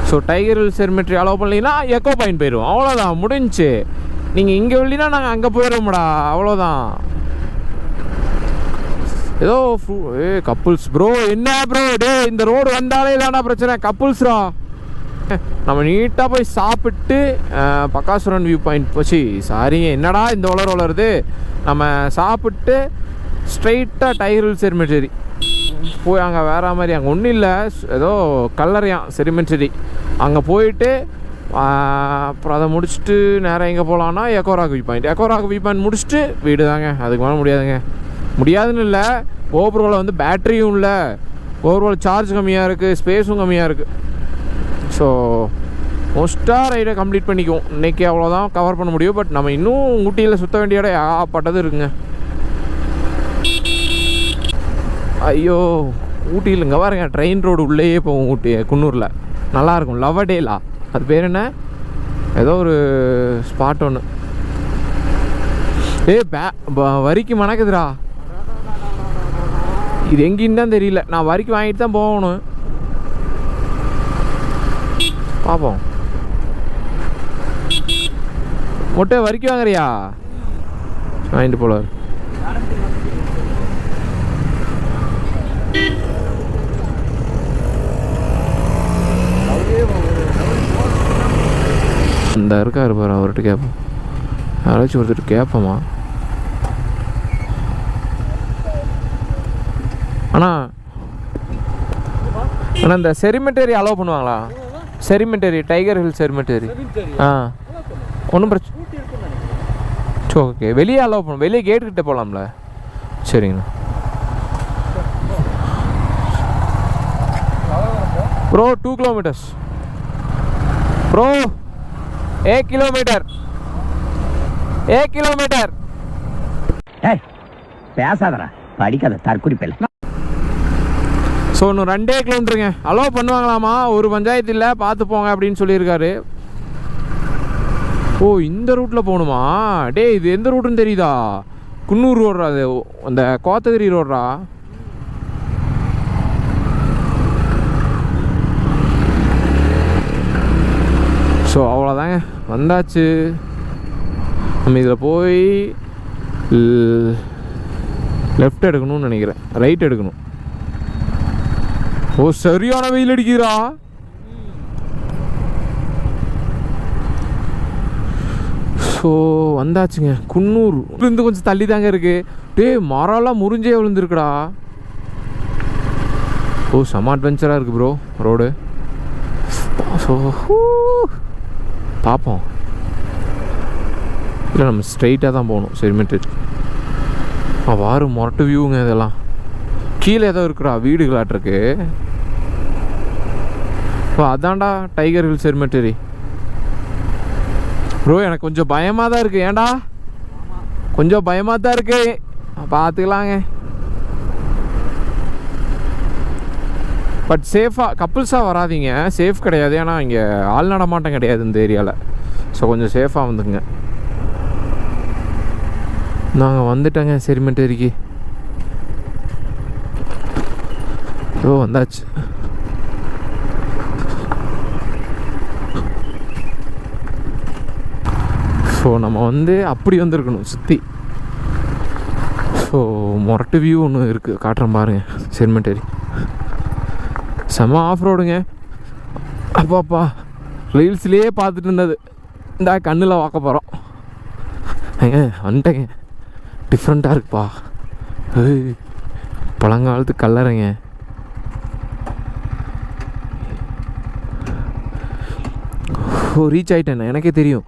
So tiger hill செரிமெட்ரி allow பண்ணீங்கன்னா echo point போயிடும். அவ்வளோதான், முடிஞ்சுச்சு. நீங்கள் இங்கே இல்லைன்னா நாங்கள் அங்கே போயிடுவோம்டா, அவ்வளோதான். ஏதோ கப்புள்ஸ் ப்ரோ. என்ன ப்ரோ டே, இந்த ரோடு வந்தாலே இல்லைனா பிரச்சனை. கப்புள்ஸ்ரா, நம்ம நீட்டாக போய் சாப்பிட்டு பக்காசுரன் வியூ பாயிண்ட் போச்சு. சாரிங்க, என்னடா இந்த வளருது. நம்ம சாப்பிட்டு ஸ்ட்ரைட்டாக டைகர் ஹில் செரிமெட்ரி போய் அங்கே வேறு மாதிரி அங்கே ஒன்றும் இல்லை, ஏதோ கல்லறையாம் செரிமெட்ரி. அங்கே போயிட்டு அப்புறம் அதை முடிச்சுட்டு நேராக எங்கே போகலான்னா எக்கோராக் வியூ பாயிண்ட். எக்கோராக் வியூ பாயிண்ட் முடிச்சுட்டு வீடு தாங்க. அதுக்கு மேலே முடியாதுங்க. முடியாதுன்னு இல்லை, கோபுரோவில் வந்து பேட்டரியும் இல்லை, கோபுரோவில் சார்ஜ் கம்மியாக இருக்குது, ஸ்பேஸும் கம்மியாக இருக்குது. ஸோ மோஸ்ட்டாக ரைடை கம்ப்ளீட் பண்ணிக்குவோம் இன்றைக்கி. அவ்வளோதான் கவர் பண்ண முடியும். பட் நம்ம இன்னும் ஊட்டியில் சுற்ற வேண்டிய இடம் ஏகப்பட்டது இருக்குங்க. ஐயோ, ஊட்டியில் இங்கே பாருங்க, ட்ரெயின் ரோடு உள்ளேயே போகும். ஊட்டி குன்னூரில் நல்லாயிருக்கும். லவடேலா அது பேர் என்ன, ஏதோ ஒரு ஸ்பாட் ஒன்று. வரிக்கு மணக்குதுடா. இது எங்கேன்னு தான் தெரியல. நான் வரிக்கு வாங்கிட்டு தான் போகணும். பார்ப்போம். மொட்டை வரிக்கு வாங்குறியா? வாங்கிட்டு போல. இந்த இருக்காரு பாரு, அவர்கிட்ட கேட்போம். யாராச்சும் ஒருத்தர் கேட்போமா? அண்ணா அண்ணா இந்த செரிமெட்டரி அலோவ் பண்ணுவாங்களா? செரிமெட்டரி, டைகர் ஹில் செரிமெட்டரி. ஒன்றும் பிரச்சனை. ஓகே, வெளியே அலோவ் பண்ணும். வெளியே கேட் கிட்ட போகலாம்ல? சரிங்கண்ணா. Bro 2 kilometers bro. 1 kilometer. 1 kilometer. பேசாதடா, படிக்காத தற்குறிப்பில்லை. ஸோ இன்னும் 2 கிலோமீட்டருங்க. அலோவ் பண்ணுவாங்களாமா? ஒரு பஞ்சாயத்து இல்லை, பார்த்து போங்க அப்படின்னு சொல்லியிருக்காரு. ஓ, இந்த ரூட்டில் போகணுமா? டே, இது எந்த ரூட்டுன்னு தெரியுதா? குன்னூர் ரோடுறா, அது அந்த கோத்தகிரி ரோடுறா. ஸோ அவ்வளோதாங்க, வந்தாச்சு. நம்ம இதில் போய் லெஃப்ட் எடுக்கணும்னு நினைக்கிறேன், ரைட் எடுக்கணும். ஓ, சரியான வெயில் அடிக்கிறா. ஸோ வந்தாச்சுங்க. குன்னூர் இருந்து கொஞ்சம் தள்ளி தாங்க இருக்குது. டே, மரம்லாம் முறிஞ்சே விழுந்துருக்குடா. ஓ, செம்ம அட்வென்ச்சராக இருக்குது ப்ரோ ரோடு. ஸோ பார்ப்போம். இல்லை, நம்ம ஸ்ட்ரைட்டாக தான் போகணும். செரிமெட்ரி. வாரு மொரட்டு வியூங்க இதெல்லாம். கீழே ஏதோ இருக்குடா வீடுகளாட்டிருக்கு. இப்போ அதான்டா டைகர் ஹில் செரிமெட்டரி. ப்ரோ எனக்கு கொஞ்சம் பயமாக தான் இருக்குது. ஏன்டா? கொஞ்சம் பயமாக தான் இருக்குது. பார்த்துக்கலாங்க. பட் சேஃபாக கப்புள்ஸாக வராதிங்க. சேஃப் கிடையாது. ஏன்னா இங்கே ஆள் நடமாட்டம் கிடையாது இந்த ஏரியாவில். ஸோ கொஞ்சம் சேஃபாக வந்துக்குங்க. நாங்கள் வந்துட்டோங்க செரிமெட்டரிக்கு. ஓ, வந்தாச்சு. ஸோ நம்ம வந்து அப்படி வந்திருக்கணும் சுற்றி. ஸோ மொரட்டு வியூ ஒன்று இருக்குது, காட்டுறேன் பாருங்கள். செரிமெட்டரி செம்ம ஆஃப் ரோடுங்க. அப்பாப்பா, ரீல்ஸ்லேயே பார்த்துட்டு இருந்தது இந்த கண்ணில் பார்க்க போகிறோம். ஏங்க வந்துட்டேங்க. டிஃப்ரெண்ட்டாக இருக்குப்பா. பழங்காலத்து கல்லறைங்க. ஓ, ரீச் ஆகிட்டேண்ணே, எனக்கே தெரியும்.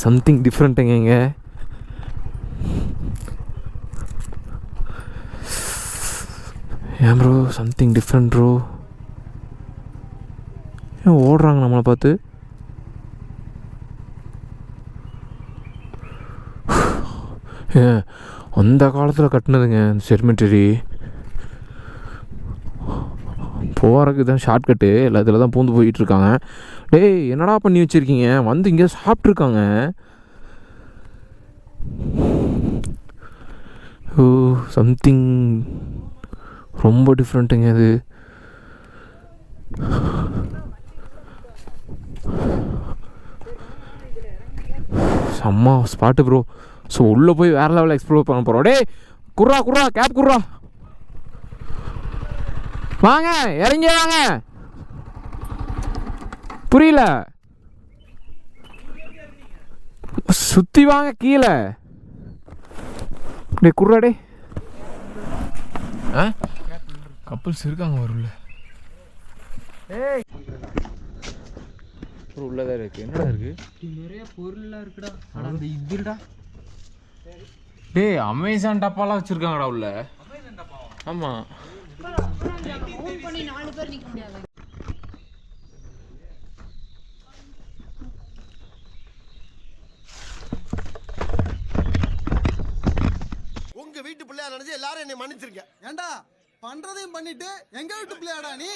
சம்திங் டிஃப்ரெண்ட்டுங்க இங்கே. ஏன் ப்ரோ சம்திங் டிஃப்ரெண்ட் ப்ரோ? ஏன் ஓடுறாங்க நம்மளை பார்த்து? அந்த காலத்தில் கட்டினதுங்க செரிமெட்டரி. போகிறதுக்கு தான் ஷார்ட்கட்டு. எல்லாத்துல தான் பூந்து போயிட்டுருக்காங்க. டேய், என்னடா பண்ணி வச்சுருக்கீங்க? வந்து இங்கே சாப்பிட்ருக்காங்க. ஓ, சம்திங் ரொம்ப டிஃப்ரெண்ட்டுங்க அது. செம்ம ஸ்பாட்டு ப்ரோ. ஸோ உள்ளே போய் வேறு லெவலில் எக்ஸ்ப்ளோர் பண்ண போகிறோம். டே குர்ரா கேப் குர்ரா, வாங்க இறங்கி வாங்க. புரியல, சுற்றி வாங்க கீழே. டே குர்ரா டே. கப்புள்ஸ் இருக்காங்க வரும்ல. உள்ளதா இருக்கு. என்னடா இருக்கு? நிறைய பொருள்லாம் இருக்குடா. ஆனா அந்த இதுடா. டேய் அமேசான் டப்பாலாம் வச்சிருக்காங்கடா உள்ள. ஆமா. ஃபோன் பண்ணி 4 பேர் நிக்க முடியாது. உங்க வீட்டு பிள்ளையா நினைச்சு எல்லாரும் என்னை மன்னிச்சிருக்க. ஏண்டா பண்றதையும் பண்ணிட்டு எங்க வீட்டு பிள்ளையாடா நீ?